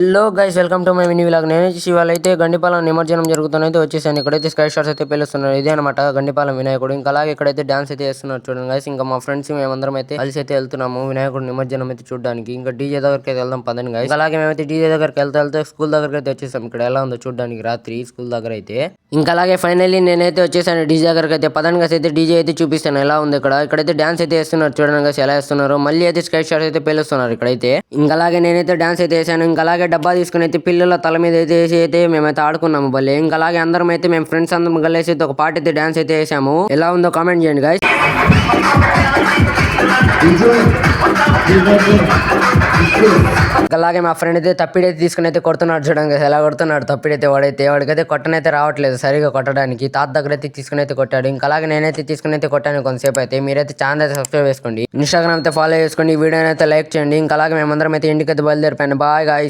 Hello guys, welcome to my mini vlog. నేను వచ్చేసి ఇవాళ అయితే గండిపాలెం నిమజ్జనం జరుగుతుందైతే వచ్చేసాను. ఇక్కడైతే స్కై స్టార్స్ అయితే పేలుస్తున్నారు. ఇదే అనమాట గండిపాలెం వినాయకుడు. ఇంకా అలాగే ఇక్కడైతే డాన్స్ అయితే చేస్తున్నారు చూడండి గైస్. ఇంకా మా ఫ్రెండ్స్ మేమందరం అయితే కలిసి అయితే వెళ్తున్నాము వినాయకుడు నిమజ్జనం అయితే చూడడానికి. ఇంకా డీజే దగ్గరికి అయితే వెళ్దాం పదండి గైస్. అలాగే మేమైతే డీజే దగ్గరికి వెళ్తే స్కూల్ దగ్గరికి అయితే వచ్చేసాం. ఇక్కడ ఎలా ఉందో చూడడానికి రాత్రి స్కూల్ దగ్గర అయితే. ఇంకా అలాగే ఫైనల్లీ నేనైతే వచ్చేసాను డీజే దగ్గరికి అయితే. పదండి గైస్, అయితే డీజే అయితే చూపిస్తాను ఎలా ఉంది ఇక్కడ. ఇక్కడైతే డాన్స్ అయితే వేస్తున్నారు చూడండి గైస్ ఎలా వేస్తున్నారు. మళ్ళీ అయితే స్కై స్టార్స్ అయితే పేలుస్తున్నారు ఇక్కడైతే. ఇంకా అలాగే నేనైతే డాన్స్ అయితే వేసాను. ఇంకా అలాగే డబ్బా తీసుకుని అయితే పిల్లల తల మీద అయితే వేసి అయితే మేమైతే ఆడుకున్నాము భలే. ఇంకా అలాగే అందరం అయితే మేము ఫ్రెండ్స్ అందరం కలిసి అయితే ఒక పాట అయితే డాన్స్ అయితే వేసాము. ఎలా ఉందో కామెంట్ చేయండి గైస్. అలాగే మా ఫ్రెండ్ అయితే తప్పిడైతే తీసుకుని అయితే కొడుతున్నాడు చూడండి ఎలా కొడుతున్నాడు తప్పిడైతే. వాడికైతే కొట్టనైతే రావట్లేదు సరిగా కొట్టడానికి. తాత దగ్గర అయితే తీసుకుని అయితే కొట్టాడు. ఇంకా అలాగే నేనైతే తీసుకుని అయితే కొట్టాను కొంతసేపు అయితే. మీరైతే ఛానల్ అయితే సబ్స్క్రైబ్ చేసుకోండి, ఇన్స్టాగ్రామ్ అయితే ఫాలో చేసుకోండి, ఈ వీడియోని అయితే లైక్ చేయండి. ఇంకా అలాగే మేమందరం అయితే ఇంటికి అయితే బయలుదేరిపోయాను. Bye guys.